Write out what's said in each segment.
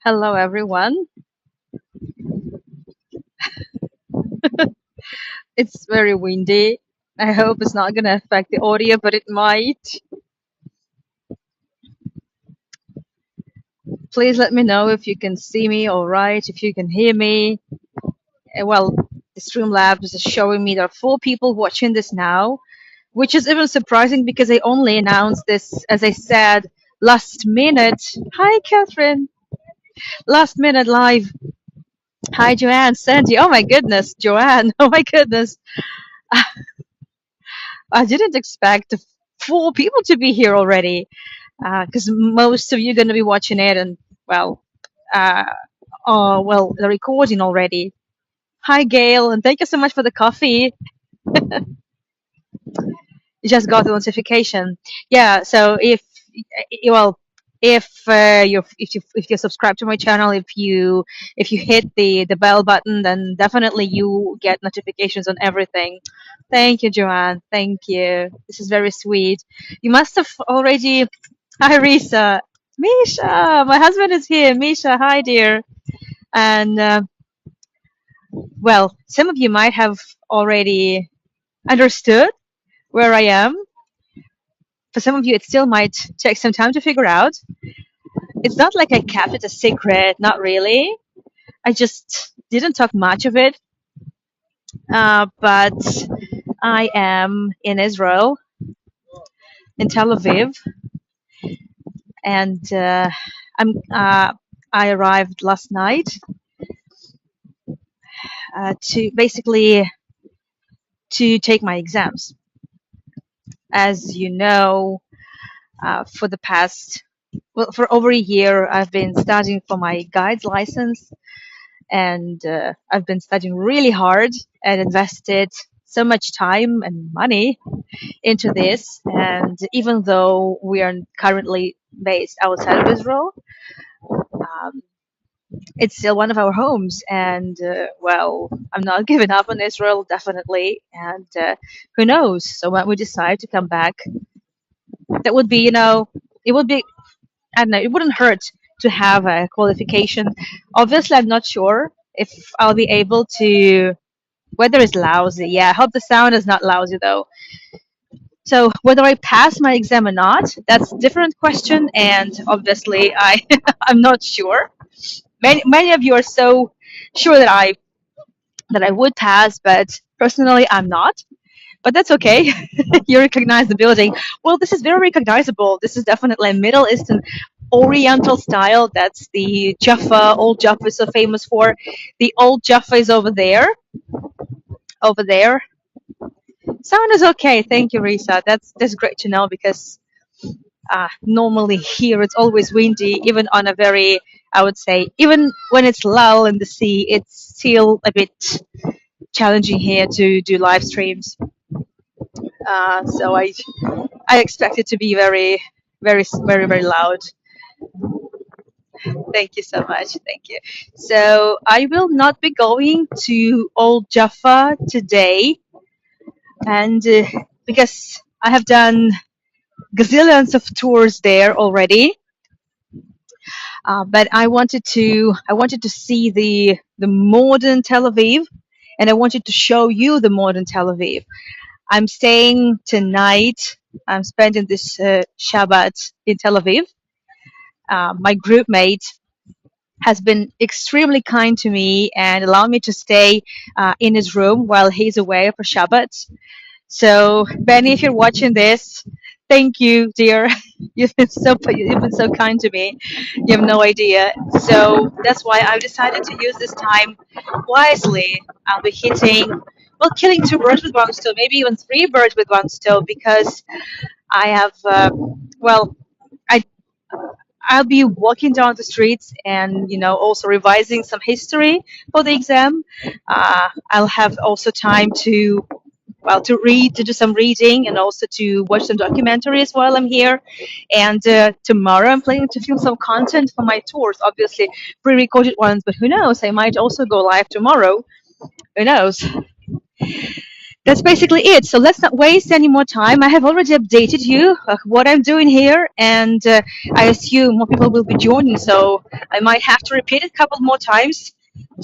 Hello, everyone. It's very windy. I hope it's not going to affect the audio, but it might. Please let me know if you can see me all right, if you can hear me. Well, the Streamlabs is showing me there are 4 people watching this now, which is even surprising because I only announced this, as I said, last minute. Hi, Catherine. Last minute live. Hi, Joanne. Sandy. Oh, my goodness. Joanne. Oh, my goodness. I didn't expect 4 people to be here already. Because most of you are going to be watching it and well, uh, the recording already. Hi, Gail, and thank you so much for the coffee. You just got the notification. Yeah. So well, if you subscribe to my channel, if you hit the bell button, then definitely you get notifications on everything. Thank you, Joanne. Thank you. This is very sweet. You must have already. Hi, Risa. Misha, my husband is here. Misha, hi, dear. And well, some of you might have already understood where I am. For some of you, it still might take some time to figure out. It's not like I kept it a secret, not really. I just didn't talk much of it. But I am in Israel, in Tel Aviv, and I arrived last night to basically to take my exams. As you know, for the past, well, for over a year, I've been studying for my guide's license, and I've been studying really hard and invested so much time and money into this. And even though we are currently based outside of Israel, um, it's still one of our homes. And well, I'm not giving up on Israel, definitely. And who knows? So when we decide to come back, that would be, it would be, I don't know, it wouldn't hurt to have a qualification. Obviously, I'm not sure if I'll be able to. Weather is lousy. Yeah, I hope the sound is not lousy though. So whether I pass my exam or not, that's a different question. And obviously, I'm not sure. Many of you are so sure that I would pass, but personally, I'm not. But that's okay. You recognize the building. Well, this is very recognizable. This is definitely a Middle Eastern Oriental style. That's the Jaffa. Old Jaffa is so famous for. The old Jaffa is over there. Over there. Sound is okay. Thank you, Risa. That's great to know because normally here it's always windy, even on a very, I would say, even when it's lull in the sea, it's still a bit challenging here to do live streams. So I expect it to be very, very, very, very loud. Thank you so much. Thank you. So I will not be going to Old Jaffa today, and because I have done gazillions of tours there already. But I wanted to see the modern Tel Aviv, and I wanted to show you the modern Tel Aviv. I'm staying tonight. I'm spending this Shabbat in Tel Aviv. My group mate has been extremely kind to me and allowed me to stay in his room while he's away for Shabbat. So, Benny, if you're watching this, thank you, dear. You've been so kind to me. You have no idea. So that's why I've decided to use this time wisely. I'll be killing 2 birds with one stone, maybe even 3 birds with one stone, because I have, well, I I'll be walking down the streets and also revising some history for the exam. I'll have also time to read, to do some reading, and also to watch some documentaries while I'm here. And tomorrow I'm planning to film some content for my tours, obviously pre-recorded ones, but who knows? I might also go live tomorrow. Who knows? that's basically it. So let's not waste any more time. I have already updated you what I'm doing here, and I assume more people will be joining. So I might have to repeat it a couple more times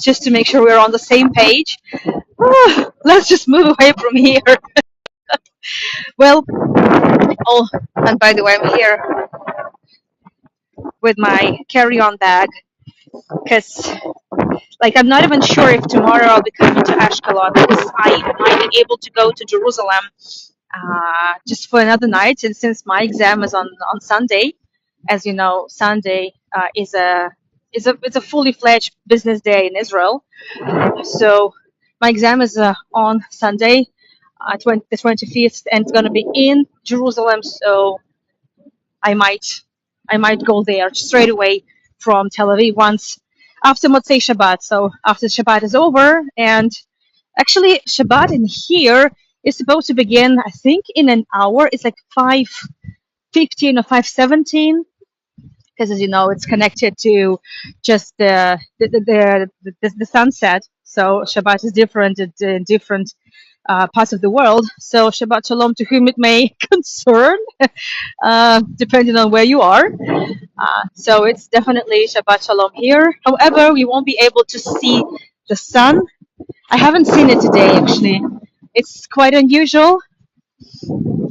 just to make sure we're on the same page. Let's just move away from here. Well, oh, and by the way, I'm here with my carry-on bag because, like, I'm not even sure if tomorrow I'll be coming to Ashkelon because I might be able to go to Jerusalem just for another night. And since my exam is on Sunday, as you know, Sunday is a fully fledged business day in Israel. So my exam is on Sunday, the 25th, and it's going to be in Jerusalem. So I might I might go there straight away from Tel Aviv once after Motzei Shabbat. So after Shabbat is over, and actually Shabbat in here is supposed to begin, I think, in an hour. It's like 5:15 or 5:17, because as you know, it's connected to just the sunset. So Shabbat is different in different parts of the world. So Shabbat Shalom to whom it may concern, depending on where you are. So it's definitely Shabbat Shalom here. However, we won't be able to see the sun. I haven't seen it today, actually. It's quite unusual.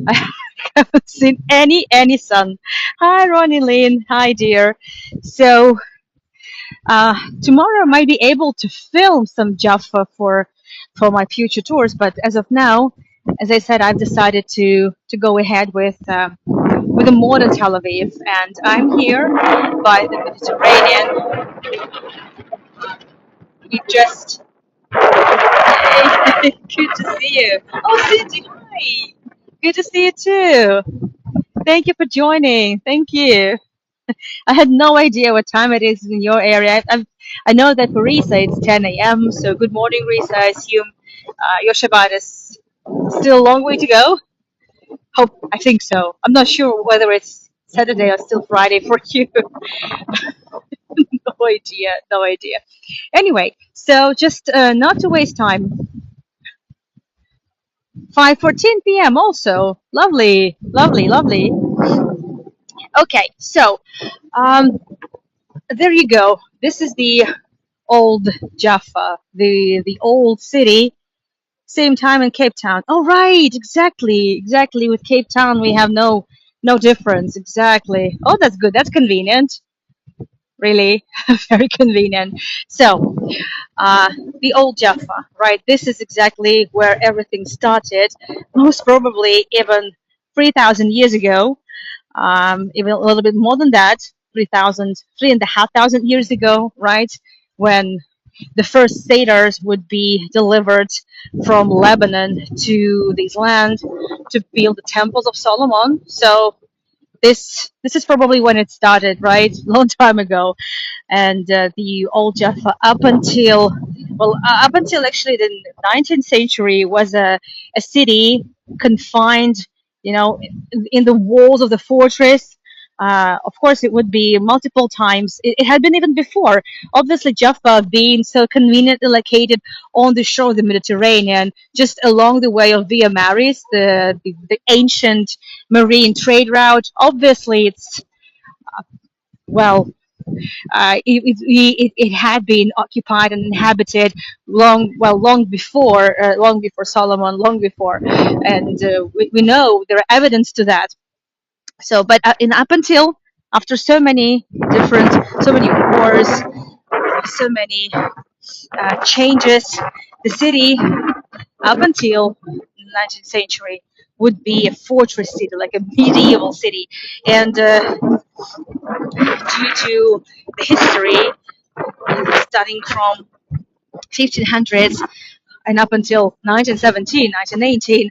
I haven't seen any sun. Hi, Ronnie Lynn. Hi, dear. So tomorrow I might be able to film some Jaffa for my future tours, but as of now, as I said, I've decided to go ahead with a modern Tel Aviv, and I'm here by the Mediterranean. We just good to see you. Oh, Cindy, hi. Good to see you too. Thank you for joining. Thank you. I had no idea what time it is in your area. I know that for Risa it's 10 a.m. So good morning, Risa. I assume your Shabbat is still a long way to go. Hope I think so. I'm not sure whether it's Saturday or still Friday for you. No idea. No idea. Anyway, so just not to waste time. 5:14 p.m. Also lovely, lovely, lovely. Okay, so um, there you go. This is the old Jaffa, the old city. Same time in Cape Town. Oh, right, exactly, exactly. With Cape Town, we have no difference. Exactly. Oh, that's good. That's convenient. Really, very convenient. So, uh, the old Jaffa, right? This is exactly where everything started. Most probably even 3,000 years ago, even a little bit more than that, 3,000, 3,500 years ago, right? When the first satyrs would be delivered from Lebanon to this land to build the temples of Solomon. So this is probably when it started, right? Long time ago. And the old Jaffa up until actually the 19th century was a city confined, in the walls of the fortress. Of course, it would be multiple times. It had been even before. Obviously, Jaffa being so conveniently located on the shore of the Mediterranean, just along the way of Via Maris, the ancient marine trade route. Obviously, it's well, it had been occupied and inhabited long before Solomon, long before, and we know there are evidence to that. So, but in up until after so many wars, so many changes, the city up until the 19th century would be a fortress city, like a medieval city, and due to the history starting from 1500s and up until 1917, 1918,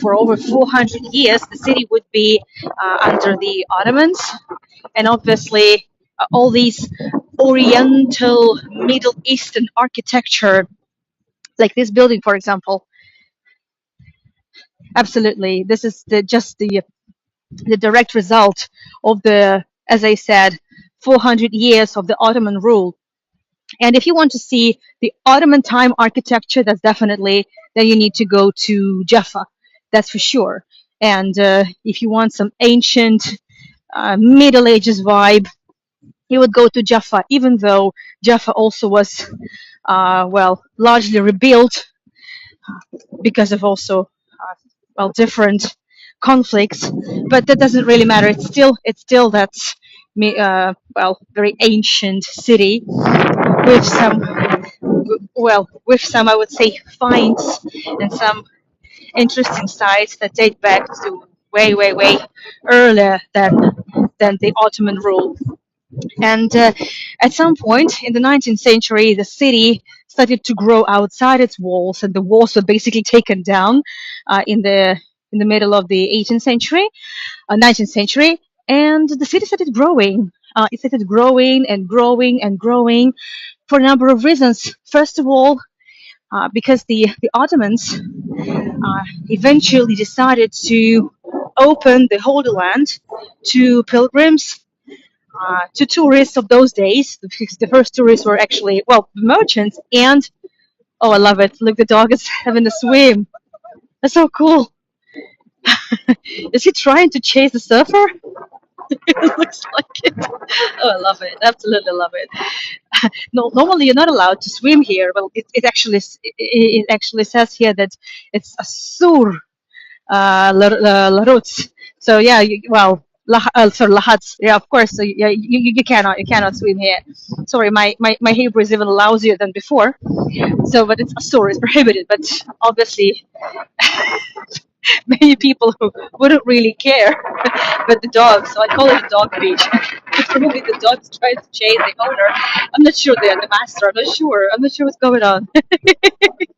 for over 400 years, the city would be under the Ottomans. And obviously, all these Oriental, Middle Eastern architecture, like this building, for example, absolutely, this is just the direct result of as I said, 400 years of the Ottoman rule. And if you want to see the Ottoman time architecture, that's definitely, then you need to go to Jaffa. That's for sure. And if you want some ancient Middle Ages vibe, you would go to Jaffa, even though Jaffa also was, largely rebuilt because of also, different conflicts. But that doesn't really matter. It's still that, very ancient city with some, I would say, finds and some interesting sites that date back to way, way, way earlier than the Ottoman rule. And at some point in the 19th century, the city started to grow outside its walls, and the walls were basically taken down in the middle of the 18th century, 19th century, and the city started growing. It started growing and growing and growing for a number of reasons. First of all, because the Ottomans eventually decided to open the Holy Land to pilgrims, to tourists of those days. Because the first tourists were actually, merchants. And oh, I love it. Look, the dog is having a swim. That's so cool. Is he trying to chase the surfer? It looks like it. Oh, I love it. Absolutely love it. No, normally you're not allowed to swim here. Well, it actually says here that it's a sur Larutz. So yeah, sorry, Lahatz. Yeah, of course. So yeah, you cannot swim here. Sorry, my Hebrew is even lousier than before. So, but it's asur, it's prohibited. But obviously, many people who wouldn't really care, but the dog. So I call it a dog beach. Probably the dog's trying to chase the owner. I'm not sure they're the master. I'm not sure. I'm not sure what's going on.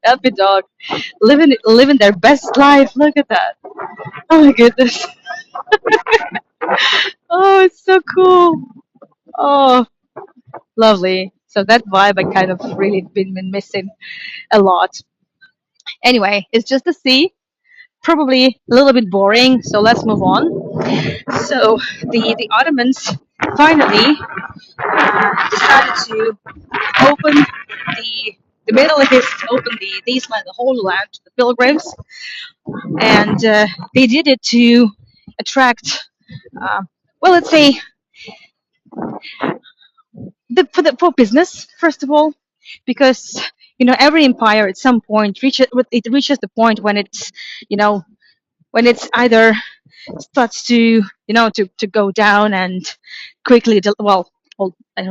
Happy dog, living their best life. Look at that. Oh my goodness. Oh, it's so cool. Oh, lovely. So that vibe I kind of really been missing a lot. Anyway, it's just the sea. Probably a little bit boring, so let's move on. So the Ottomans finally decided to open the Middle East, open the Eastland, the whole land to the pilgrims, and they did it to attract, let's say, for business first of all, because every empire at some point reaches the point when it's either starts to to go down and quickly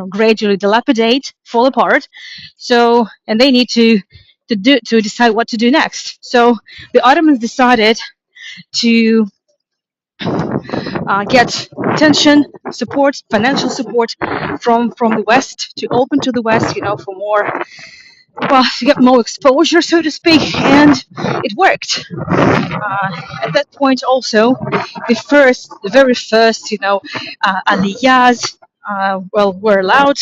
gradually dilapidate, fall apart. So, and they need to decide what to do next. So the Ottomans decided to get attention, support, financial support from the West, to open to the West, for more, to get more exposure, so to speak, and it worked. At that point, also, the very first, aliyahs, were allowed,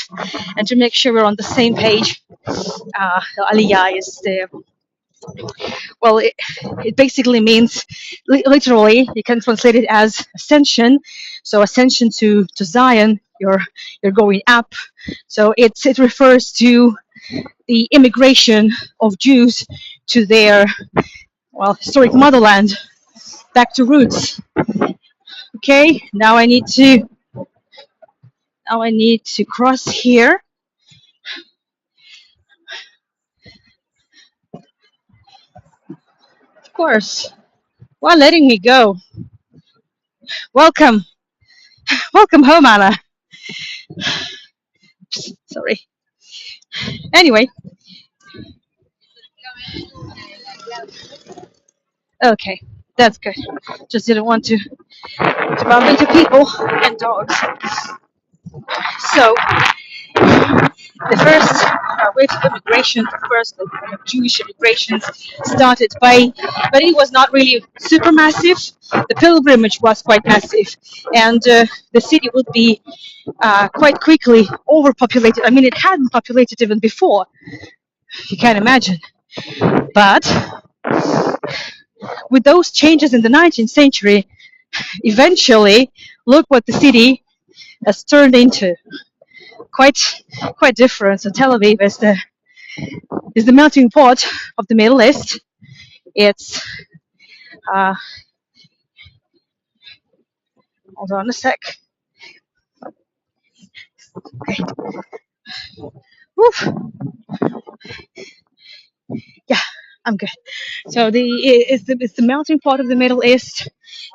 and to make sure we're on the same page, aliyah is it basically means, literally, you can translate it as ascension. So ascension to Zion, you're going up. So it refers to the immigration of Jews to their historic motherland, back to roots. Okay, now I need to cross here. Of course, while letting me go. Welcome, welcome home, Anna. Sorry. Anyway, okay, that's good. Just didn't want to bump into people and dogs. So the first wave of immigration, the first Jewish immigrations started but it was not really super massive. The pilgrimage was quite massive, and the city would be quite quickly overpopulated. I mean, it had been populated even before. You can imagine. But with those changes in the 19th century, eventually, look what the city has turned into. quite different. So Tel Aviv is the melting pot of the Middle East. It's uh, hold on a sec. Okay. Oof. Yeah, I'm good. So it's the melting pot of the Middle East.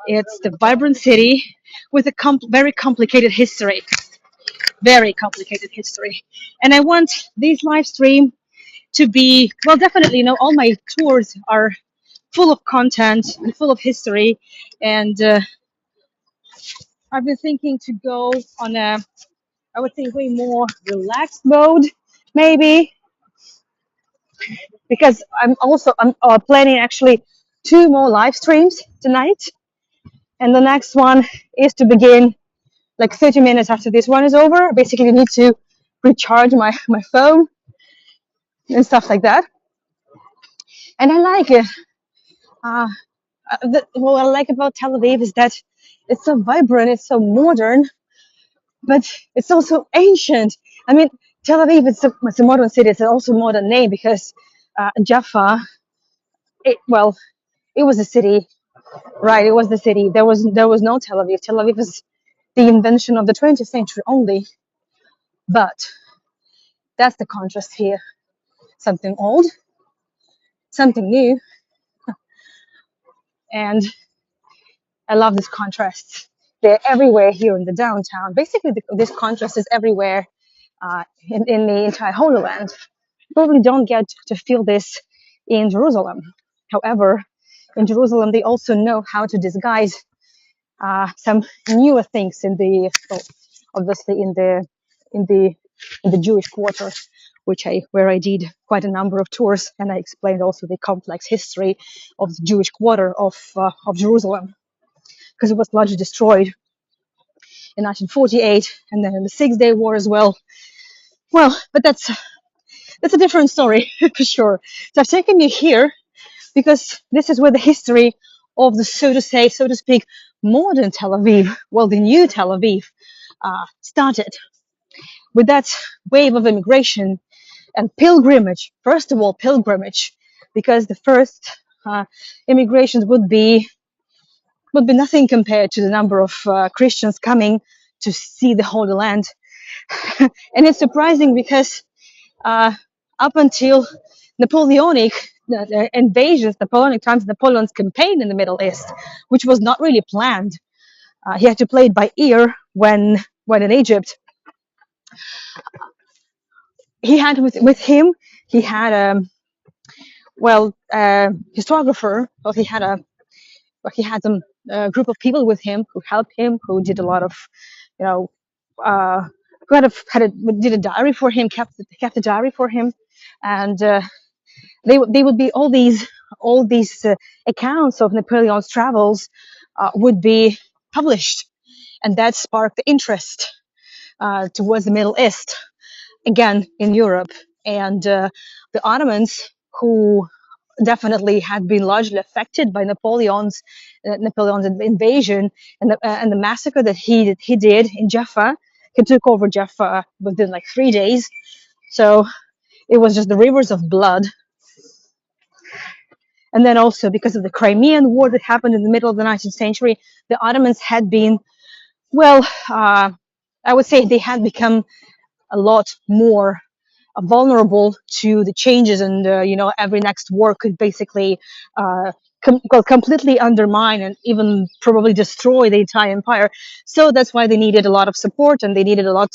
It's the vibrant city with a very complicated history, very complicated history. And I want this live stream to be, well, definitely, all my tours are full of content and full of history. And I've been thinking to go on I would say, way more relaxed mode, maybe, because I'm planning actually two more live streams tonight. And the next one is to begin like 30 minutes after this one is over. I basically need to recharge my phone and stuff like that. And I like it. Uh, what I like about Tel Aviv is that it's so vibrant, it's so modern, but it's also ancient. I mean, Tel Aviv, it's a modern city. It's also a modern name because Jaffa, well, it was a city, right? It was the city. There was no Tel Aviv. Tel Aviv is the invention of the 20th century only. But that's the contrast here. Something old, something new, and I love this contrast. They're everywhere here in the downtown. Basically, this contrast is everywhere in the entire Holy Land. You probably don't get to feel this in Jerusalem. However, in Jerusalem, they also know how to disguise some newer things obviously in the Jewish quarter, where I did quite a number of tours, and I explained also the complex history of the Jewish quarter of Jerusalem, because it was largely destroyed in 1948, and then in the Six-Day War as well. Well, but that's a different story for sure. So I've taken you here because this is where the history of the, so to speak, modern Tel Aviv, well, the new Tel Aviv, started with that wave of immigration and pilgrimage. First of all, pilgrimage, because the first immigrations would be nothing compared to the number of Christians coming to see the Holy Land. And it's surprising because up until Napoleonic invasions, Napoleonic times, Napoleon's campaign in the Middle East, which was not really planned. He had to play it by ear when in Egypt. He had with him, he had a historiographer. Well, he had some group of people with him who helped him, who did a lot of, who did a diary for him, kept a diary for him, and they would be all these accounts of Napoleon's travels would be published, and that sparked the interest towards the Middle East, again in Europe. And the Ottomans, who definitely had been largely affected by Napoleon's invasion and the massacre that he did in Jaffa. He took over Jaffa within like 3 days, so it was just the rivers of blood. And then also because of the Crimean War that happened in the middle of the 19th century, the Ottomans had been, I would say they had become a lot more vulnerable to the changes, and every next war could basically completely undermine and even probably destroy the entire empire. So that's why they needed a lot of support, and they needed a lot.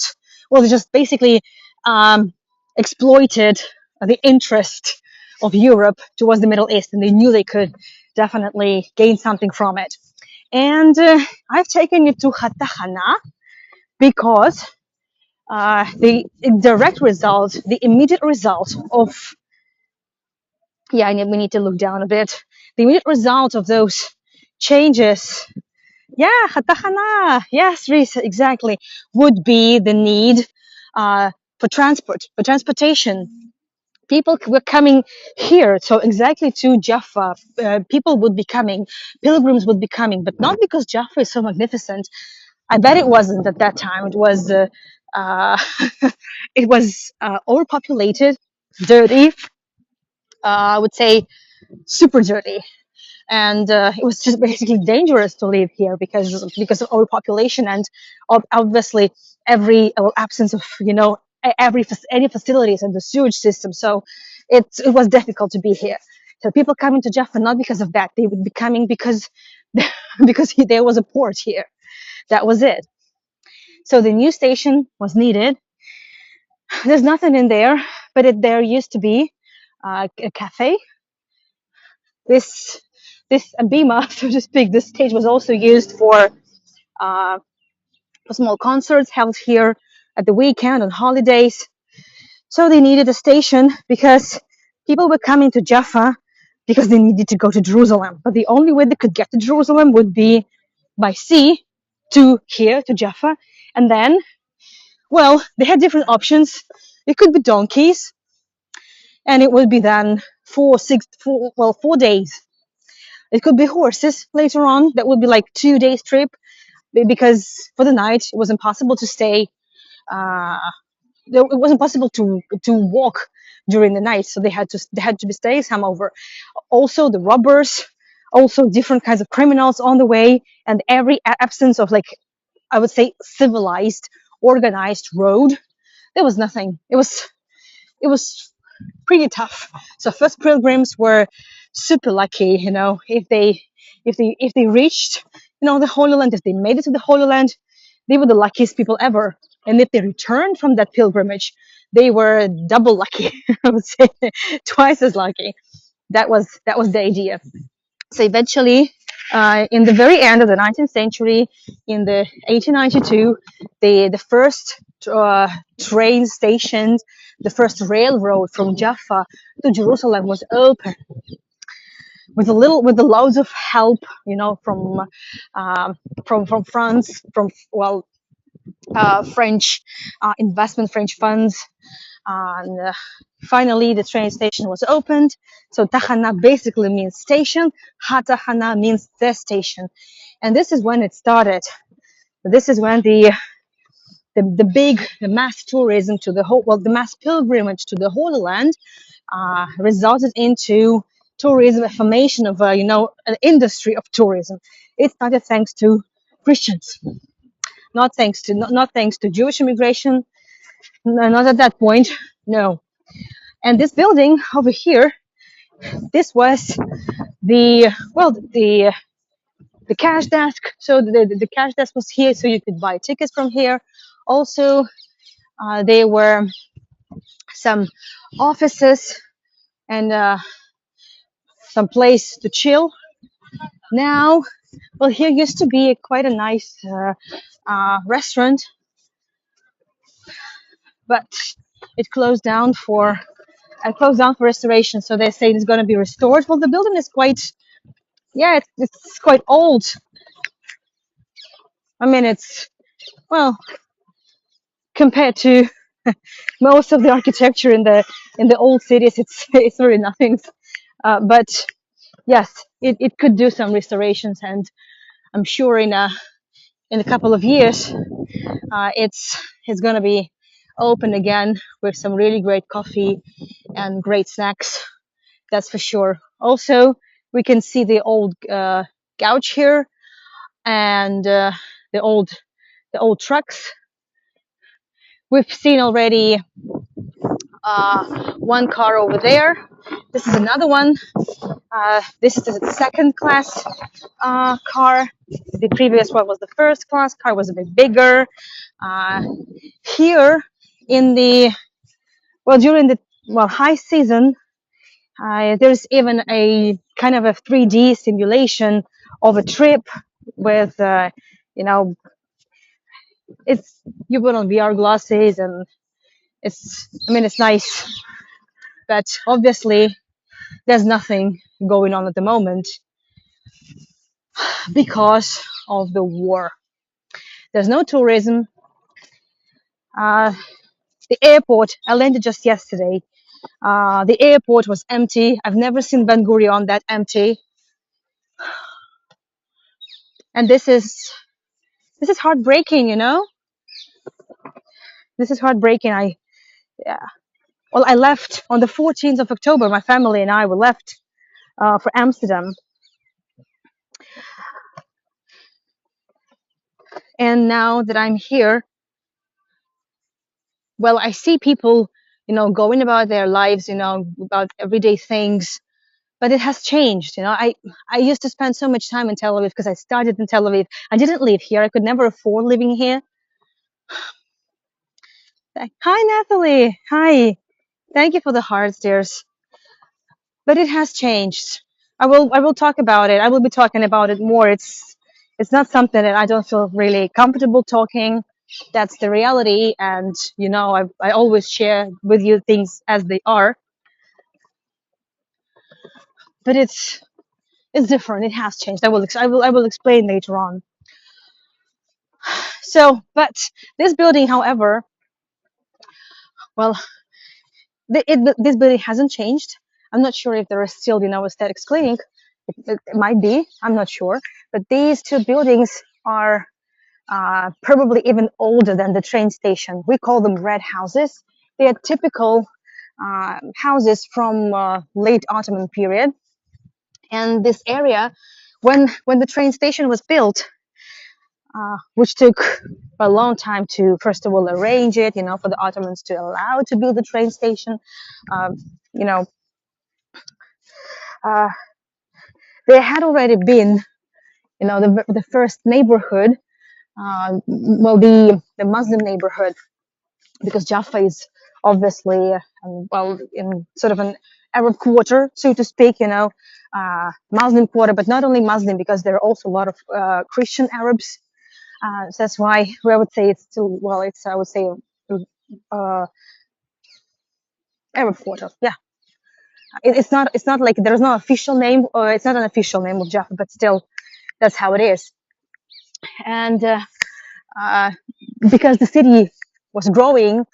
Well, they just basically exploited the interest of Europe towards the Middle East, and they knew they could definitely gain something from it. And I've taken you to HaTachana because the direct result, the immediate result of, we need to look down a bit. The immediate result of those changes, HaTachana, yes, Reese, exactly, would be the need for transportation. People were coming here, so exactly to Jaffa. People would be coming, pilgrims would be coming, but not because Jaffa is so magnificent. I bet it wasn't at that time. It was Uh, it was overpopulated, dirty. I would say super dirty, and it was just basically dangerous to live here because of overpopulation and obviously every absence of any facilities and the sewage system. So it was difficult to be here. So people coming to Jaffa not because of that, they would be coming because there was a port here. That was it. So the new station was needed. There's nothing in there, but there used to be a cafe. This this bima, so to speak, this stage was also used uh, for small concerts held here at the weekend on holidays. So they needed a station because people were coming to Jaffa because they needed to go to Jerusalem. But the only way they could get to Jerusalem would be by sea to here to Jaffa, and then well they had different options. It could be donkeys, and it would be then 4 days. It could be horses later on. That would be like 2 days trip because for the night it was impossible to stay. Uh, it wasn't possible to walk during the night, so they had to be staying some over. Also, the robbers, also different kinds of criminals on the way, and every absence of like I would say civilized, organized road. There was nothing. It was pretty tough. So first pilgrims were super lucky, if they reached, the Holy Land, if they made it to the Holy Land, they were the luckiest people ever. And if they returned from that pilgrimage, they were double lucky. I would say twice as lucky. That was the idea. So eventually, in the very end of the 19th century, in the 1892, the first train station, the first railroad from Jaffa to Jerusalem was open with the loads of help, from France, from French investment, French funds, and finally the train station was opened. So Tachana basically means station. HaTachana means the station, and this is when it started. This is when the mass tourism to the mass pilgrimage to the Holy Land resulted into tourism, a formation of an industry of tourism. It started thanks to Christians, not thanks to Jewish immigration, not at that point, no. And this building over here, this was the cash desk. So the cash desk was here, so you could buy tickets from here. Also, there were some offices and some place to chill. Now, well, here used to be quite a nice restaurant, but it closed down for restoration. So they say it's going to be restored. Well, the building is it's quite old. I mean, well, compared to most of the architecture in the old cities, it's really nothing. But yes, it could do some restorations, and I'm sure in a couple of years, it's gonna be open again with some really great coffee and great snacks. That's for sure. Also, we can see the old gouge here and the old the old trucks. We've seen already one car over there. This is another one. This is the second class car. The previous one was the first class car, was a bit bigger. Uh, Here in the during the high season, there's even a kind of a 3D simulation of a trip with you know it's you put on VR glasses, and it's nice, but obviously there's nothing going on at the moment because of the war. There's no tourism. Uh, the airport, I landed just yesterday. The airport was empty. I've never seen Ben Gurion that empty. And this is heartbreaking, this is heartbreaking. Yeah. Well, I left on the 14th of October. My family and I were left for Amsterdam, and now that I'm here, well, I see people, going about their lives, about everyday things, but it has changed. I used to spend so much time in Tel Aviv because I started in Tel Aviv. I didn't live here. I could never afford living here. Hi, Nathalie. Hi. Thank you for the hearts, dears. But it has changed. I will talk about it. I will be talking about it more. It's not something that I don't feel really comfortable talking. That's the reality, and I always share with you things as they are. But it's different. It has changed. I will explain later on. So, but this building, however, well, this building hasn't changed. I'm not sure if there is still, aesthetics clinic. It might be. I'm not sure. But these two buildings are probably even older than the train station. We call them red houses. They are typical houses from late Ottoman period. And this area, when the train station was built, which took a long time to first of all arrange it, for the Ottomans to allow to build the train station. Um, you know, uh, there had already been, the first neighborhood, well, the Muslim neighborhood, because Jaffa is obviously, well, in sort of an Arab quarter, so to speak, Muslim quarter, but not only Muslim, because there are also a lot of Christian Arabs. So that's why I would say it's still, well, it's, I would say, uh, Arab quarter. Yeah, it's not like there's no official name, or it's not an official name of Jaffa, but still, that's how it is. And uh, because the city was growing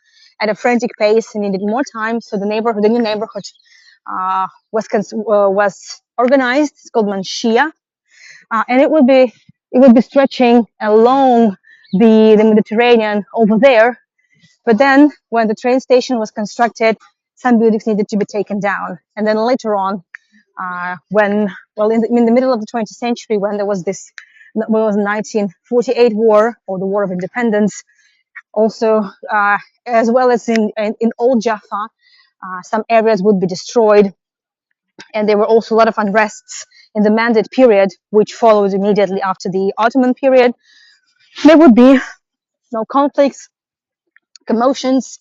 at a frantic pace and needed more time, so the new neighborhood, was organized. It's called Manshia, and it would be stretching along the Mediterranean over there. But then, when the train station was constructed, some buildings needed to be taken down, and then later on, when, well, in the middle of the 20th century, when there was this, was 1948 war, or the War of Independence, also, as well as in old Jaffa, some areas would be destroyed, and there were also a lot of unrests in the Mandate period, which followed immediately after the Ottoman period. There would be no conflicts, commotions,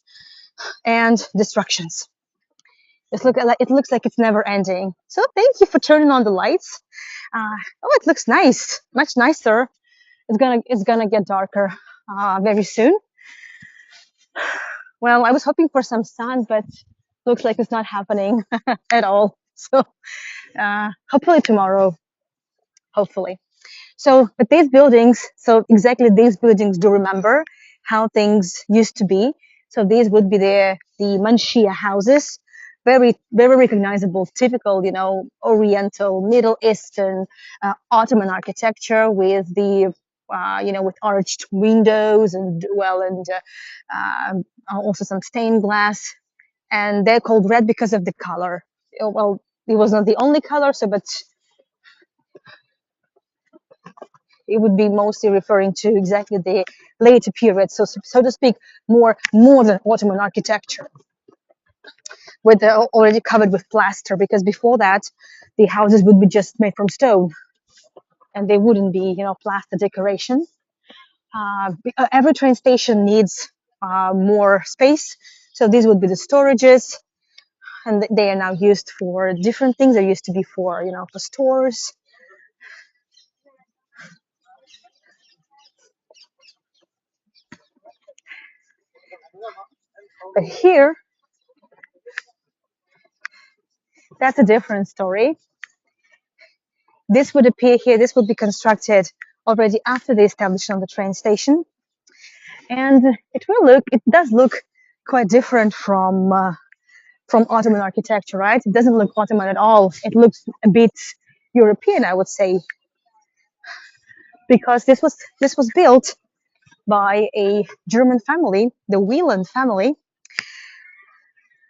and destructions. It looks like it's never ending. So thank you for turning on the lights. Oh, it looks nice, much nicer. It's gonna get darker very soon. Well, I was hoping for some sun, but looks like it's not happening at all. So hopefully tomorrow. Hopefully. So, but exactly these buildings do remember how things used to be. So these would be the Manshia houses, very, very recognizable, typical, Oriental, Middle Eastern, Ottoman architecture with with arched windows and also some stained glass. And they're called red because of the color. Well, it was not the only color, but it would be mostly referring to exactly the later period, so to speak, more modern Ottoman architecture, with already covered with plaster. Because before that, the houses would be just made from stone, and they wouldn't be, plaster decoration. Every train station needs more space, so these would be the storages, and they are now used for different things. They used to be for stores. But here, that's a different story. This would appear here. This would be constructed already after the establishment of the train station, and it does look quite different from Ottoman architecture, right? It doesn't look Ottoman at all. It looks a bit European, I would say, because this was built by a German family, the Wieland family.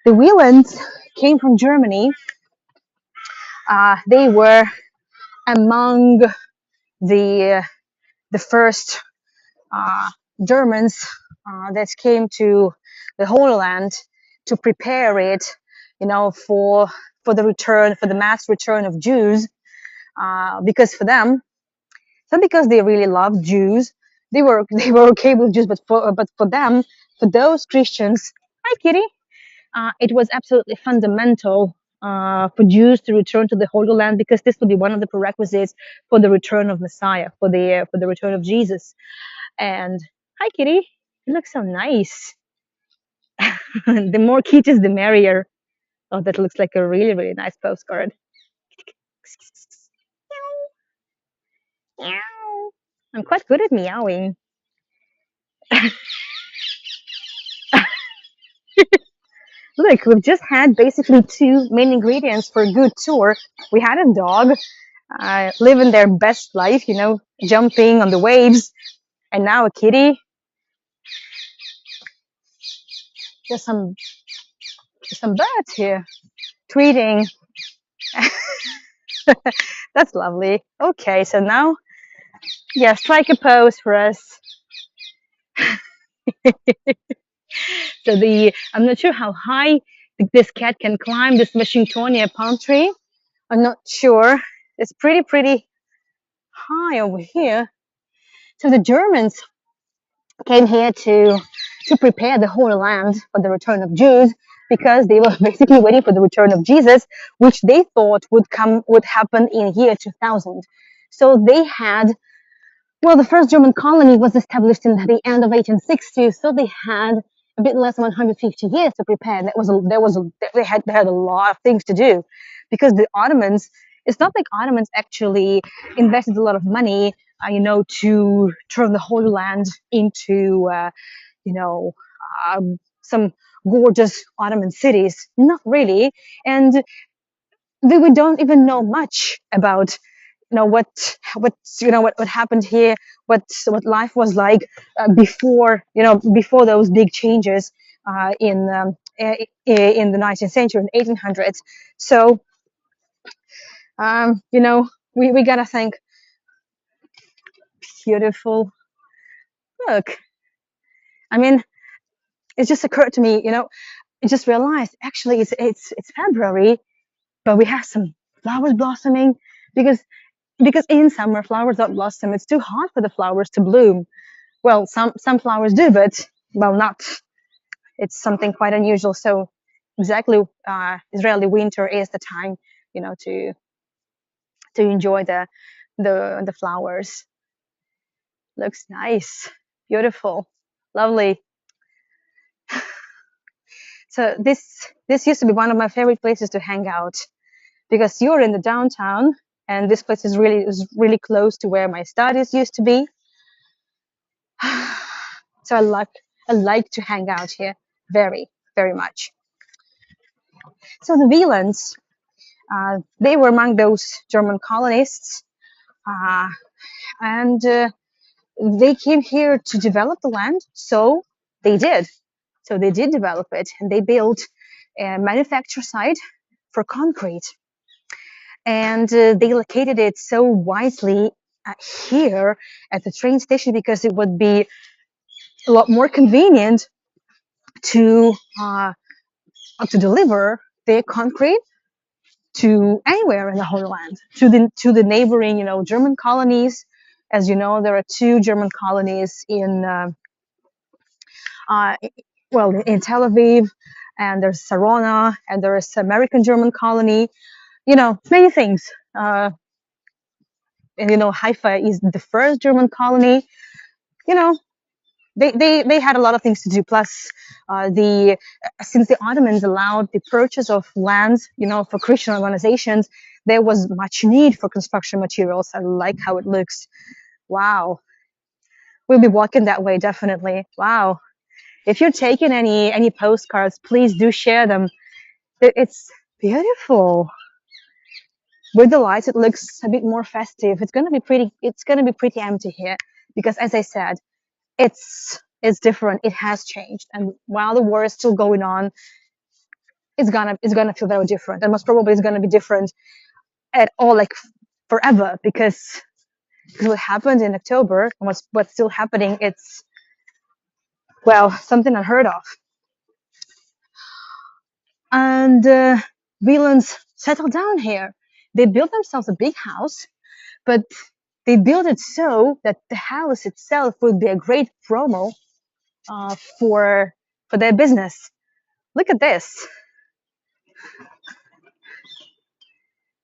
The Wielands came from Germany. They were among the the first Germans that came to the Holy Land to prepare it, for the return, for the mass return of Jews. Because for them, not because they really loved Jews, they were okay with Jews, but for them, for those Christians, hi Kitty, it was absolutely fundamental for Jews to return to the Holy Land, because this would be one of the prerequisites for the return of Messiah, for the return of Jesus. And hi, Kitty. You look so nice. The more kitties, the merrier. Oh, that looks like a really, really nice postcard. Meow. I'm quite good at meowing. Look, we've just had basically two main ingredients for a good tour. We had a dog living their best life, jumping on the waves, and now a kitty. There's some birds here tweeting. That's lovely. Okay, so now, yeah, strike a pose for us. So I'm not sure how high this cat can climb this Washingtonia palm tree. I'm not sure. It's pretty high over here. So the Germans came here to prepare the whole land for the return of Jews, because they were basically waiting for the return of Jesus, which they thought would happen in year 2000. So they had, well, the first German colony was established in the end of 1860, so they had a bit less than 150 years to prepare. They had a lot of things to do, because the Ottomans. It's not like Ottomans actually invested a lot of money, to turn the whole land into, some gorgeous Ottoman cities. Not really, and we don't even know much about what happened here, what life was like before those big changes in the 19th century and 1800s. So we gotta think. Beautiful. Look, I mean, it just occurred to me, I just realized actually it's February, but we have some flowers blossoming, because in summer flowers don't blossom. It's too hot for the flowers to bloom. Well, some flowers do, but well, not. It's something quite unusual. So exactly, Israeli winter is the time, to enjoy the flowers. Looks nice, beautiful, lovely. So this used to be one of my favorite places to hang out, because you're in the downtown, and this place is really close to where my studies used to be. So I like to hang out here very, very much. So the Wielands, they were among those German colonists, uh, and they came here to develop the land. So they did. So they did develop it, and they built a manufacture site for concrete, and they located it so wisely here at the train station, because it would be a lot more convenient to deliver their concrete to anywhere in the Holy Land, to the neighboring, German colonies. As you know, there are two German colonies uh, in Tel Aviv, and there's Sarona, and there's American German colony. Many things. And Haifa is the first German colony. You know, they had a lot of things to do. Plus, the since the Ottomans allowed the purchase of lands, for Christian organizations, there was much need for construction materials. I like how it looks. Wow, we'll be walking that way definitely. Wow, if you're taking any postcards, please do share them. It's beautiful. With the lights, it looks a bit more festive. It's gonna be pretty. It's gonna be pretty empty here, because, as I said, it's different. It has changed, and while the war is still going on, it's gonna feel very different, and most probably it's gonna be different at all, like forever, because what happened in October and what's still happening, it's, well, something unheard of. And Wielands settled down here. They built themselves a big house, but they built it so that the house itself would be a great promo for their business. Look at this.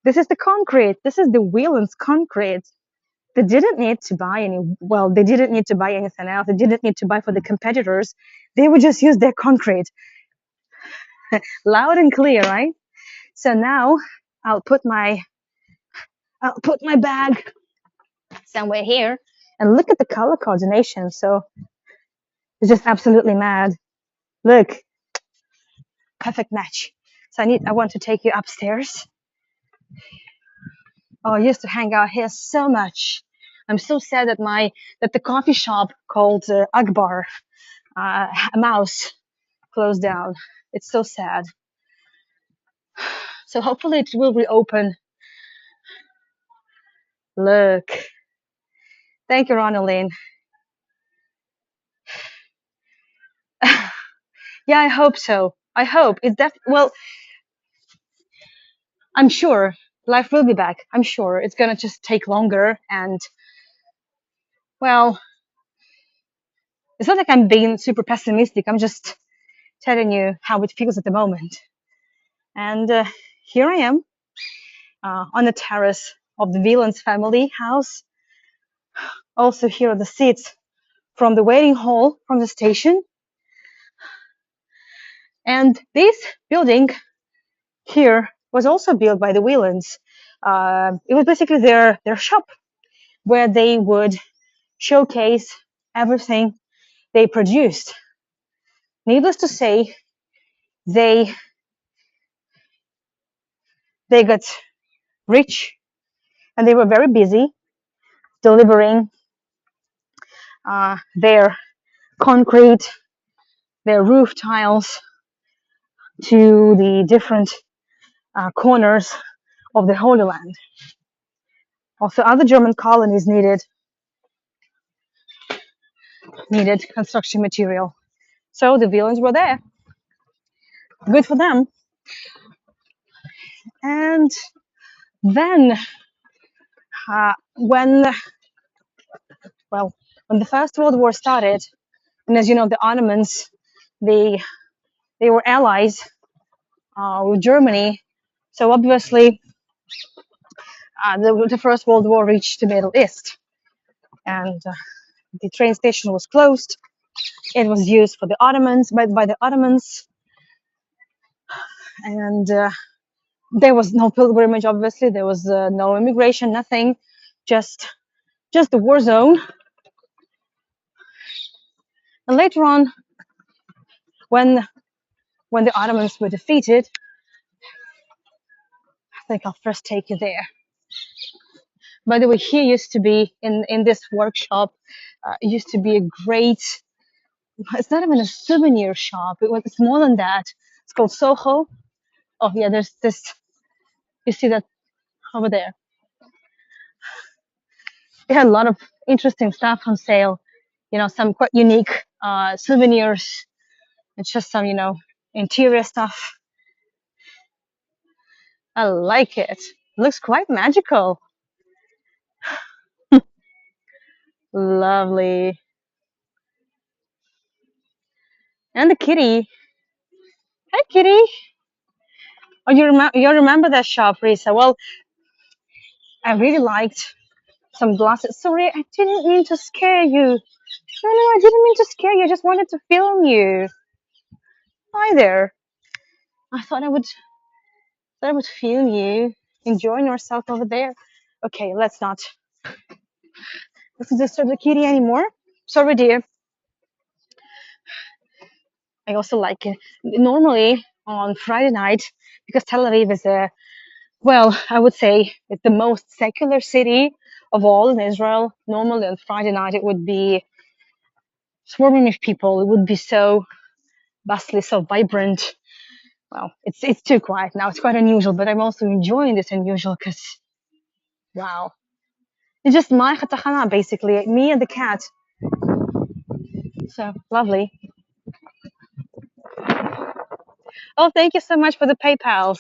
This is the concrete. This is the Wielands concrete. They didn't need to buy any. Well, they didn't need to buy anything else. They didn't need to buy for the competitors. They would just use their concrete. Loud and clear, right? So now I'll put my I'll put my bag somewhere here, and look at the color coordination. So it's just absolutely mad. Look, perfect match. So I want to take you upstairs. Oh, I used to hang out here so much. I'm so sad that the coffee shop called Akbar, a mouse, closed down. It's so sad. So hopefully it will reopen. Look. Thank you, Ronaldine. Yeah, I hope so. I hope it's well, I'm sure life will be back. I'm sure it's gonna just take longer, and well, it's not like I'm being super pessimistic. I'm just telling you how it feels at the moment. And here I am on the terrace of the Wielands family house. Also, here are the seats from the waiting hall from the station. And this building here was also built by the Wielands. It was basically their shop where they would showcase everything they produced. Needless to say, they got rich, and they were very busy delivering their concrete, their roof tiles to the different corners of the Holy Land. Also, other German colonies needed construction material, so the Wielands were there. Good for them. And then, when the First World War started, and as you know, the Ottomans, they were allies with Germany, so obviously the First World War reached the Middle East, and the train station was closed. It was used for the Ottomans by the Ottomans, and there was no pilgrimage. Obviously, there was no immigration, nothing, just the war zone. And later on, when the Ottomans were defeated, I think I'll first take you there. By the way, here used to be in this workshop, used to be a great. It's not even a souvenir shop. It's more than that. It's called Soho. Oh yeah, there's this. You see that over there? They had a lot of interesting stuff on sale. Some quite unique souvenirs. It's just some, interior stuff. I like it. It looks quite magical. Lovely. And the kitty. Hi, kitty. Oh, you remember that shop, Risa? Well, I really liked some glasses. Sorry, I didn't mean to scare you. No, I didn't mean to scare you. I just wanted to film you. Hi there. I thought I would film you enjoying yourself over there. Okay, let's not disturb the kitty anymore. Sorry, dear. I also like it. Normally on Friday night, because Tel Aviv is I would say it's the most secular city of all in Israel. Normally on Friday night, it would be swarming with people. It would be so bustly, so vibrant. Well, it's too quiet now. It's quite unusual, but I'm also enjoying this unusual because wow, it's just my HaTachana basically, me and the cat. So lovely. Oh, thank you so much for the PayPals.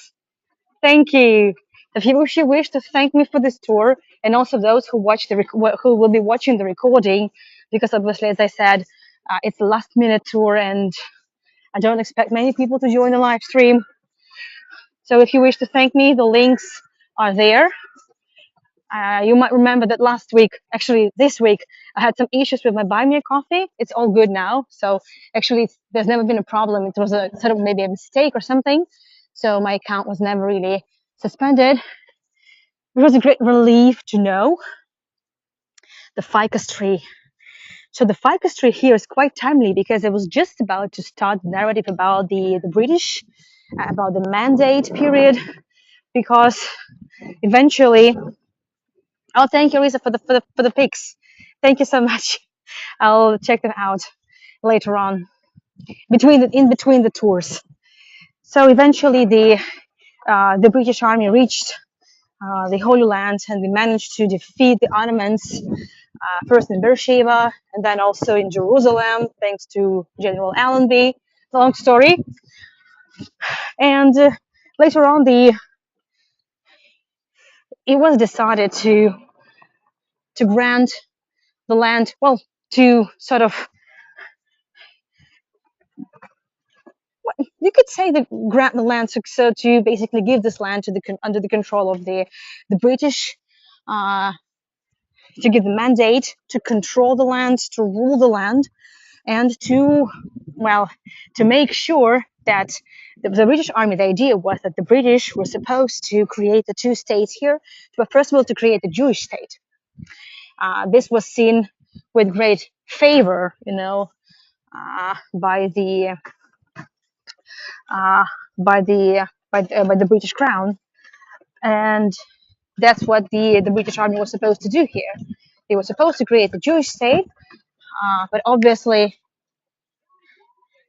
Thank you. If you wish to thank me for this tour, and also those who watch who will be watching the recording, because obviously, as I said, it's a last minute tour, and I don't expect many people to join the live stream. So if you wish to thank me, the links are there. You might remember that last week, actually this week, I had some issues with my Buy Me a Coffee. It's all good now. So actually, there's never been a problem. It was a sort of maybe a mistake or something. So my account was never really suspended. It was a great relief to know the ficus tree. So the ficus tree here is quite timely because it was just about to start the narrative about the British, about the mandate period, because eventually, oh, thank you, Risa, for the pics. Thank you so much. I'll check them out later on in between the tours. So eventually, the British Army reached the Holy Land, and they managed to defeat the Ottomans first in Beersheba and then also in Jerusalem, thanks to General Allenby. Long story. And later on, it was decided to grant the land, well, to sort of, you could say, that grant the land to basically give this land to under the control of the British, uh, to give the mandate to control the land, to rule the land, and well, to make sure that the British Army, the idea was that the British were supposed to create the two states here, but first of all, to create the Jewish state. This was seen with great favor, by the uh, by the British Crown, and that's what the British Army was supposed to do here. They were supposed to create the Jewish state, but obviously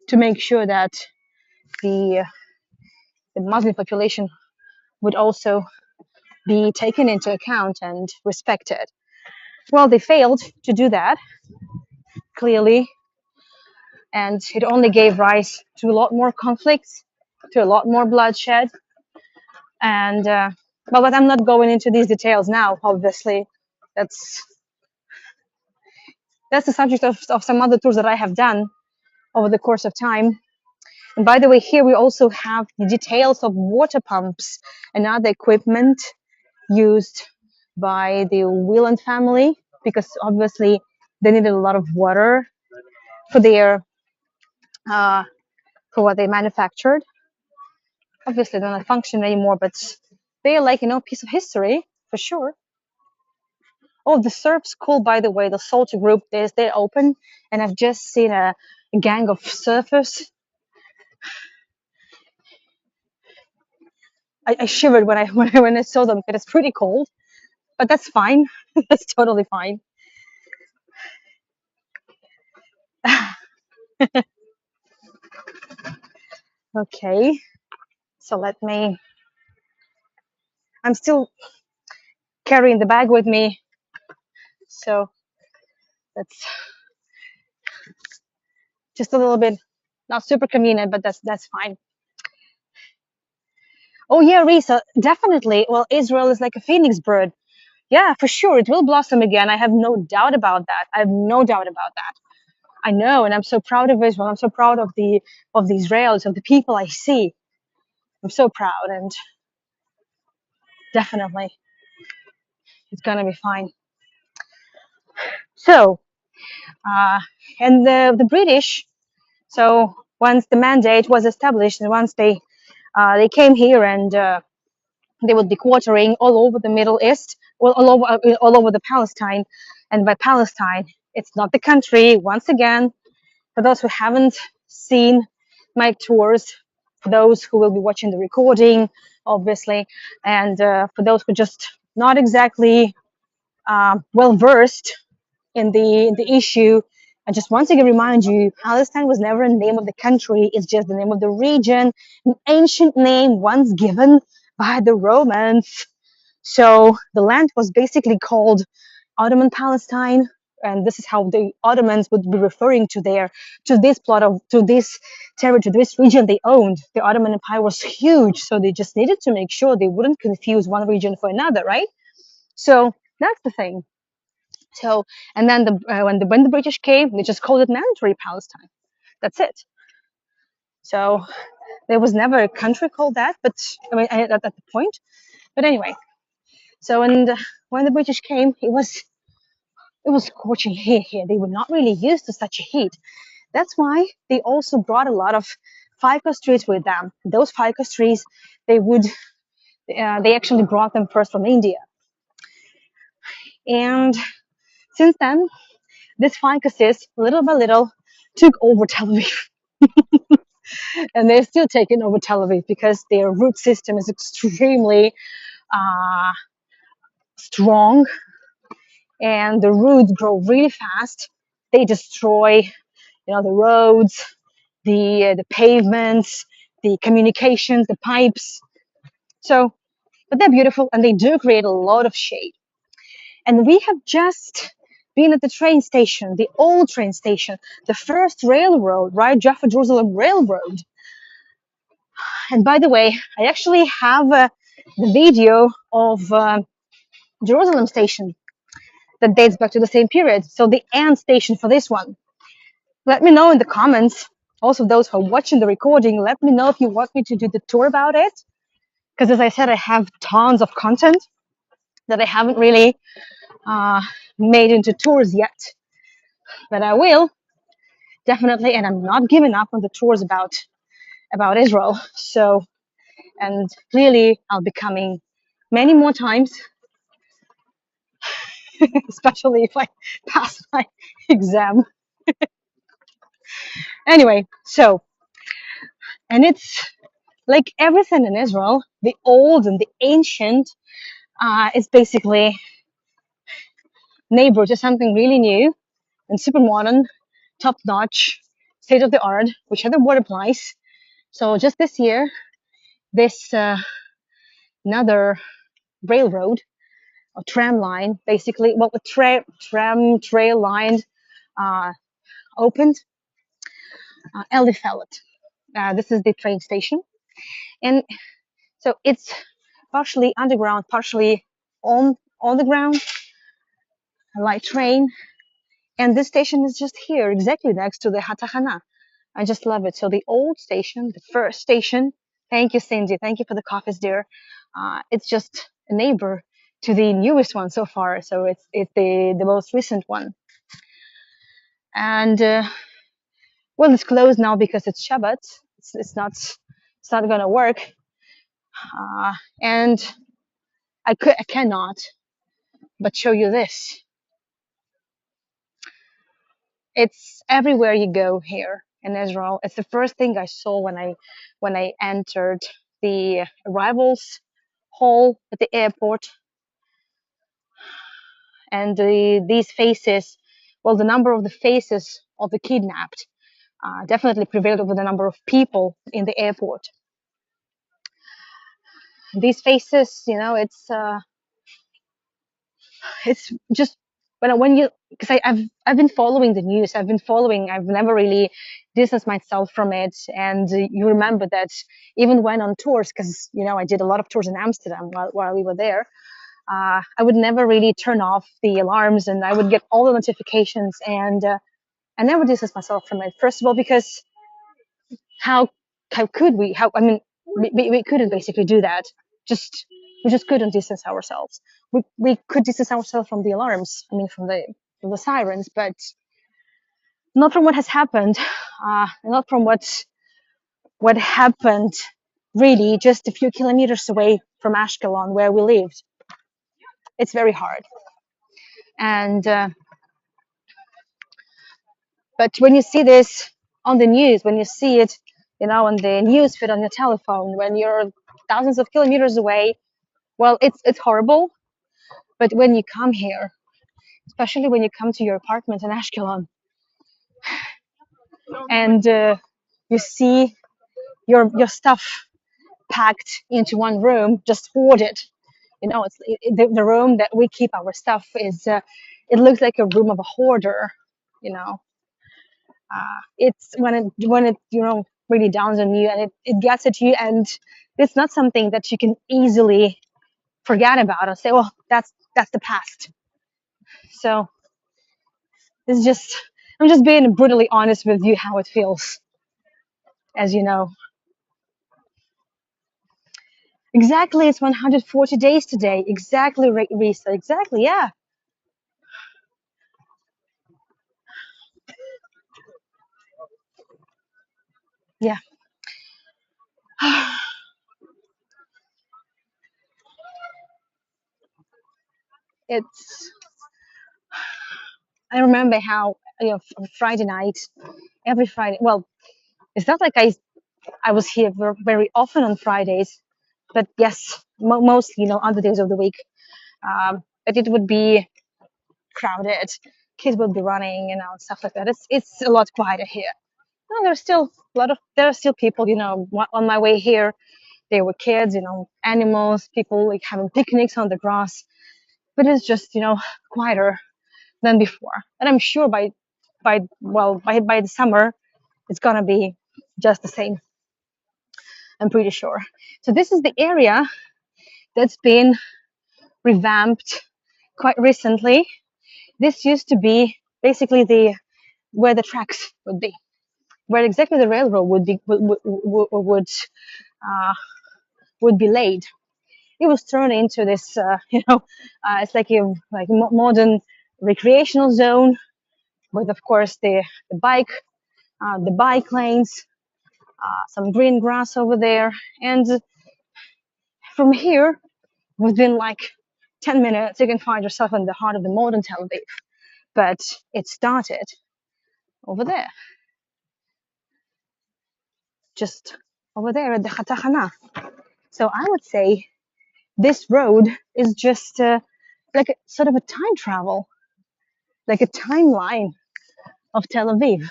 to make sure that the the Muslim population would also be taken into account and respected. Well, they failed to do that, clearly, and it only gave rise to a lot more conflicts, to a lot more bloodshed. And but I'm not going into these details now. Obviously, that's that's the subject of some other tours that I have done over the course of time. And by the way, here we also have the details of water pumps and other equipment used by the Whelan family, because obviously they needed a lot of water for their uh, for what they manufactured. Obviously, they're not function anymore, but they're like, piece of history for sure. Oh, the surf school, by the way, the Salty group, they're open, and I've just seen a gang of surfers. I shivered when I when I saw them because it's pretty cold, but that's fine. That's totally fine. Okay, so let me. I'm still carrying the bag with me, so that's just a little bit not super convenient, but that's fine. Oh yeah, Risa, definitely. Well, Israel is like a phoenix bird. Yeah, for sure, it will blossom again. I have no doubt about that. I have no doubt about that. I know, and I'm so proud of Israel. I'm so proud of the Israelis, of the people I see. I'm so proud, and definitely, it's gonna be fine. So, uh, and the British. So once the mandate was established, and once they came here, and they would be quartering all over the Middle East, well, all over the Palestine, and by Palestine, it's not the country. Once again, for those who haven't seen my tours, for those who will be watching the recording, obviously, and for those who just not exactly well versed in the issue, I just once again remind you, Palestine was never a name of the country. It's just the name of the region, an ancient name once given by the Romans. So the land was basically called Ottoman Palestine, and this is how the Ottomans would be referring to this plot of to this territory, to this region they owned. The Ottoman Empire was huge, so they just needed to make sure they wouldn't confuse one region for another, right? So that's the thing. So and then when the British came, they just called it Mandatory Palestine. That's it. So there was never a country called that, but I mean at the point. But anyway, so and when the British came, it was scorching heat here. They were not really used to such a heat. That's why they also brought a lot of ficus trees with them. Those ficus trees, they actually brought them first from India, and since then, these ficuses, little by little, took over Tel Aviv, and they're still taking over Tel Aviv because their root system is extremely uh, strong, and the roots grow really fast. They destroy, the roads, the pavements, the communications, the pipes. So, but they're beautiful and they do create a lot of shade. And we have just been at the train station, the old train station, the first railroad, right? Jaffa Jerusalem Railroad. And by the way, I actually have the video of Jerusalem station that dates back to the same period. So the end station for this one. Let me know in the comments. Also, those who are watching the recording, let me know if you want me to do the tour about it. Because as I said, I have tons of content that I haven't really uh, made into tours yet. But I will definitely, and I'm not giving up on the tours about Israel. So, and clearly, I'll be coming many more times, especially if I pass my exam. Anyway, so, and it's like everything in Israel, the old and the ancient is basically neighbor to something really new and super modern, top notch, state of the art, whichever word applies. So just this year, this another railroad or tram line, basically, well, a tram trail line uh, opened, Elifelt. This is the train station, and so it's partially underground, partially on the ground, a light train, and this station is just here, exactly next to the HaTachana. I just love it. So the old station, the first station. Thank you, Cindy. Thank you for the coffees, dear. It's just a neighbor to the newest one so far. So it's the most recent one. And well, it's closed now because it's Shabbat. It's not gonna work. And I cannot but show you this. It's everywhere you go here in Israel. It's the first thing I saw when I entered the arrivals hall at the airport, and these faces, well, the number of the faces of the kidnapped definitely prevailed over the number of people in the airport. These faces, it's just when you because I've been following the news. I've never really distanced myself from it, and you remember that even when on tours, because I did a lot of tours in Amsterdam while we were there. I would never really turn off the alarms, and I would get all the notifications, and I never distance myself from it. First of all, because how how could we? How I mean, we couldn't basically do that. Just we just couldn't distance ourselves. We could distance ourselves from the alarms. I mean, from the sirens, but not from what has happened. Not from what happened. Really, just a few kilometers away from Ashkelon, where we lived. It's very hard, and but when you see this on the news, when you see it, on the news feed on your telephone, when you're thousands of kilometers away, well, it's horrible. But when you come here, especially when you come to your apartment in Ashkelon, and you see your stuff packed into one room, just hoarded. The room that we keep our stuff is. It looks like a room of a hoarder. You know, it's when it really downs on you and it gets at you, and it's not something that you can easily forget about or say, well, that's the past. So it's just I'm just being brutally honest with you how it feels, as you know. Exactly, it's 140 days today. Exactly, Risa. Exactly, yeah, yeah. It's. I remember how Friday night, every Friday. Well, it's not like I was here very often on Fridays, but yes, mostly other days of the week. But it would be crowded. Kids would be running, stuff like that. It's a lot quieter here. No, there's still there are still people, on my way here. There were kids, animals, people like having picnics on the grass, but it's just, quieter than before. And I'm sure by the summer, it's gonna be just the same. I'm pretty sure. So this is the area that's been revamped quite recently. This used to be basically the where the tracks would be, where exactly the railroad uh, would be laid. It was turned into this, it's like a modern recreational zone with, of course, the bike lanes, some green grass over there, and from here, within like 10 minutes, you can find yourself in the heart of the modern Tel Aviv. But it started over there, just over there at the HaTachana. So I would say this road is just like a sort of a time travel, like a timeline of Tel Aviv.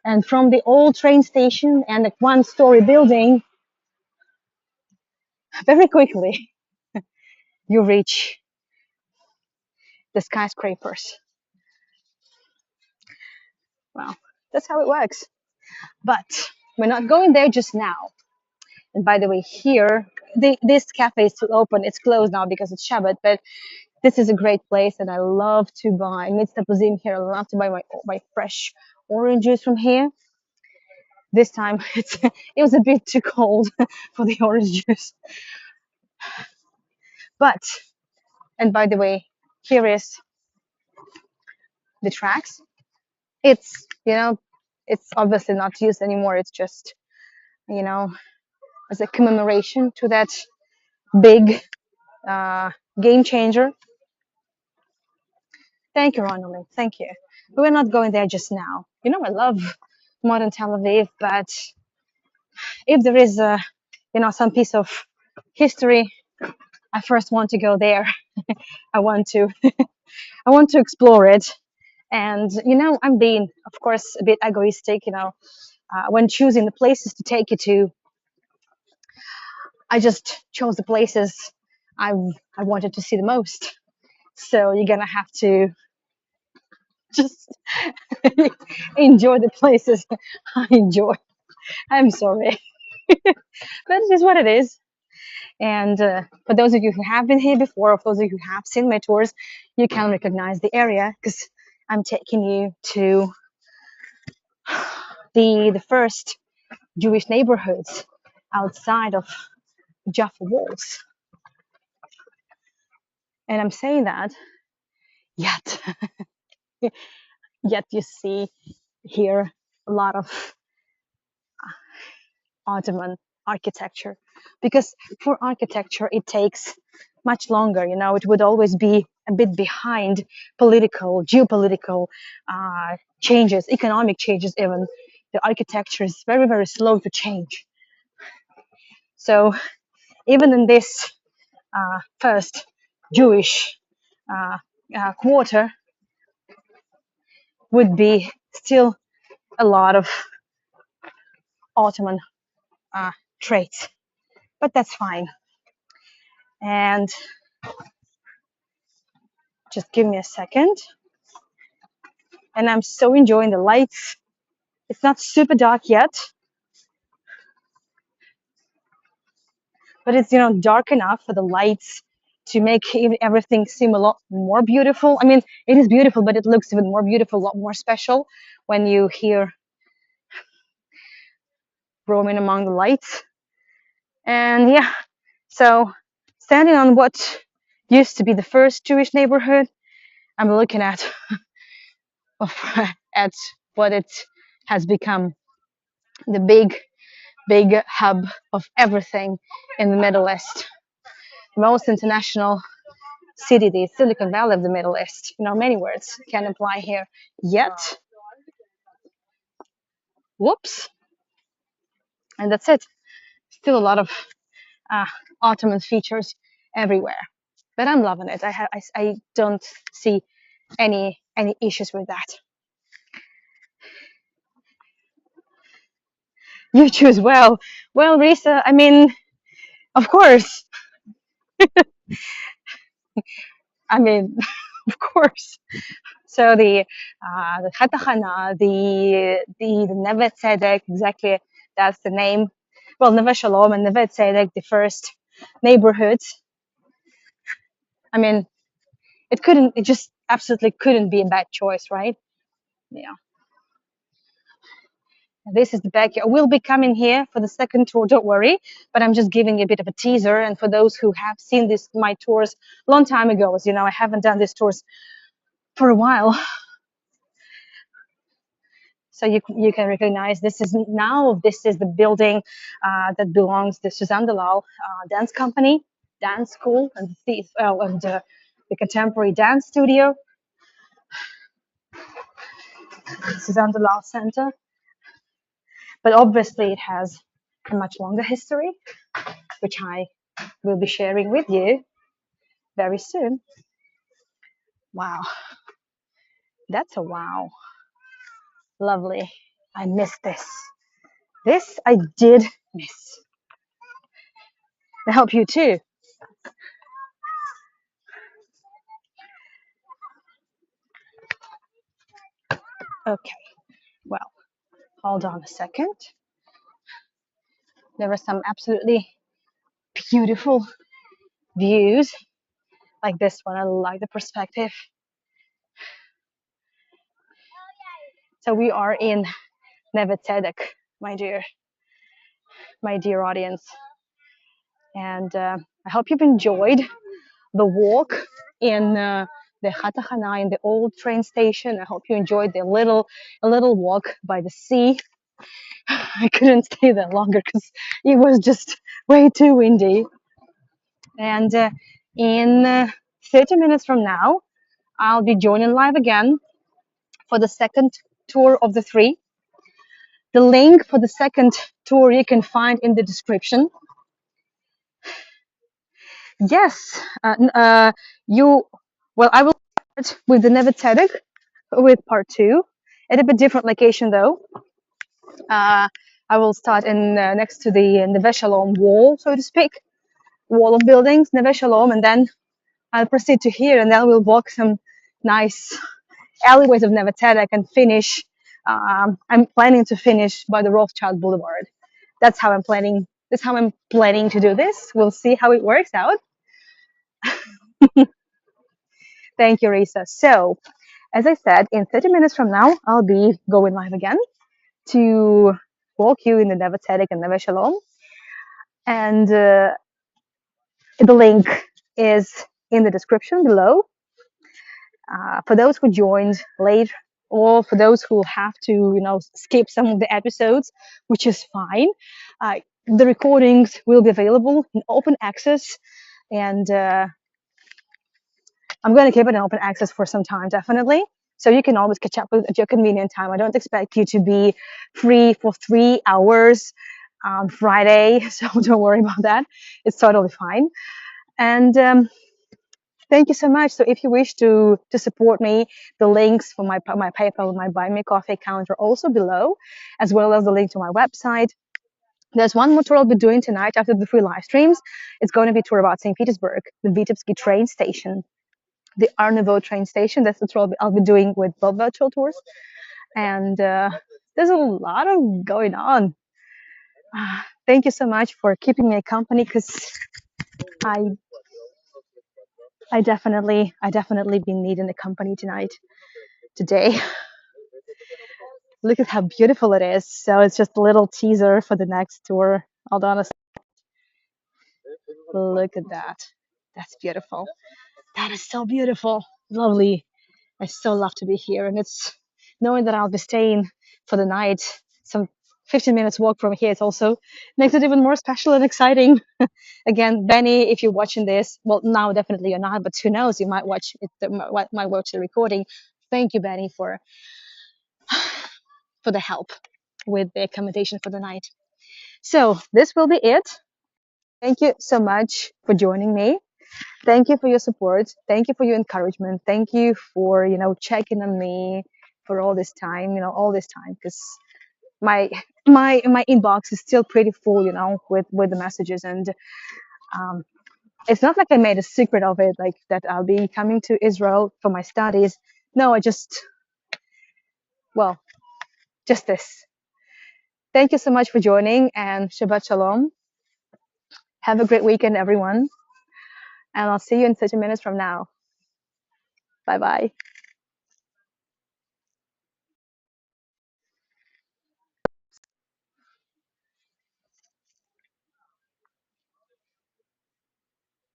And from the old train station and the one-story building, very quickly you reach the skyscrapers. Well, that's how it works. But we're not going there just now. And by the way, here, this cafe is still open. It's closed now because it's Shabbat, but this is a great place and I love to buy, amidst the Tapuzim here, I love to buy my fresh orange juice from here. This time it was a bit too cold for the orange juice. But, and by the way, here is the tracks. It's, it's obviously not used anymore. It's just, you know, as a commemoration to that big game changer. Thank you, Ronald. Thank you. But we're not going there just now. I love modern Tel Aviv, but if there is some piece of history, I first want to go there. I want to, I want to explore it. And I'm being, of course, a bit egoistic. When choosing the places to take you to, I just chose the places I I wanted to see the most. So you're gonna have to just enjoy the places I enjoy. I'm sorry, but it is what it is. And for those of you who have been here before, or for those of you who have seen my tours, you can recognize the area because I'm taking you to the first Jewish neighborhoods outside of Jaffa walls. And I'm saying that yet, yet you see here a lot of Ottoman architecture, because for architecture it takes much longer. It would always be a bit behind geopolitical changes, economic changes. Even the architecture is very, very slow to change. So even in this first Jewish uh, quarter, would be still a lot of Ottoman traits, but that's fine. And just give me a second. And I'm so enjoying the lights. It's not super dark yet, but it's dark enough for the lights to make everything seem a lot more beautiful. I mean, it is beautiful, but it looks even more beautiful, a lot more special when you hear roaming among the lights. And yeah, so standing on what used to be the first Jewish neighborhood, I'm looking at at what it has become, the big hub of everything in the Middle East, most international city, the Silicon Valley of the Middle East. Many words can apply here. Yet, whoops, and that's it. Still a lot of uh, Ottoman features everywhere, but I'm loving it. I don't see any issues with that. You choose well. Well, Risa, I mean, of course. I mean, of course. So the HaTachana, the Neve Tzedek, exactly that's the name. Well, Neve Shalom and Neve Tzedek, the first neighborhoods. I mean, it just absolutely couldn't be a bad choice, right? Yeah. This is the backyard. We'll be coming here for the second tour, don't worry. But I'm just giving you a bit of a teaser. And for those who have seen my tours a long time ago, as you know, I haven't done these tours for a while. So you can recognize this is the building that belongs to Suzanne Dalal Dance Company, dance school, and the contemporary dance studio, Suzanne Dalal Center. But obviously, it has a much longer history, which I will be sharing with you very soon. Wow, that's a wow. Lovely. I missed this. This I did miss. I hope you too. Okay, well, hold on a second. There are some absolutely beautiful views like this one. I like the perspective. So we are in Neve Tzedek, my dear audience. And I hope you've enjoyed the walk in the HaTachana, in the old train station. I hope you enjoyed a little walk by the sea. I couldn't stay there longer because it was just way too windy. And in 30 minutes from now, I'll be joining live again for the second tour of the three. The link for the second tour you can find in the description. Yes, you. Well, I will start with the Neve Tzedek with part two, at a bit different location though. I will start in next to the Neve Shalom wall, so to speak, wall of buildings, Neve Shalom, and then I'll proceed to here, and then we'll walk some nice alleyways of Neve Tzedek and finish. I'm planning to finish by the Rothschild Boulevard. That's how I'm planning. That's how I'm planning to do this. We'll see how it works out. Thank you, Risa. So, as I said, in 30 minutes from now, I'll be going live again to walk you in the Neve Tzedek and Neve Shalom. And the link is in the description below. For those who joined late, or for those who have to, skip some of the episodes, which is fine. The recordings will be available in open access, and I'm going to keep it in open access for some time, definitely. So you can always catch up with at your convenient time. I don't expect you to be free for 3 hours on Friday, so don't worry about that. It's totally fine. And Thank you so much. So if you wish to support me, the links for my PayPal, my Buy Me Coffee account are also below, as well as the link to my website. There's one more tour I'll be doing tonight after the three live streams. It's going to be a tour about St. Petersburg, the Vitebsky train station, the Arnevo train station. That's the tour I'll be doing with both virtual tours. And there's a lot of going on. Thank you so much for keeping me company because I I definitely been needing the company tonight today. Look at how beautiful it is. So it's just a little teaser for the next tour. Hold on a second. Look at that. That's beautiful. That is so beautiful. Lovely. I so love to be here. And it's knowing that I'll be staying for the night, some 15 minutes walk from here, it also makes it even more special and exciting. Again, Benny, if you're watching this, well, now definitely you're not, but who knows, you might watch it, might watch the recording. Thank you, Benny, for the help with the accommodation for the night. So this will be it. Thank you so much for joining me. Thank you for your support. Thank you for your encouragement. Thank you for, checking on me for all this time, all this time, because my my inbox is still pretty full, with the messages. And um, it's not like I made a secret of it, like that I'll be coming to Israel for my studies. No, well, just this. Thank you so much for joining, and Shabbat Shalom. Have a great weekend, everyone. And I'll see you in 30 minutes from now. Bye bye.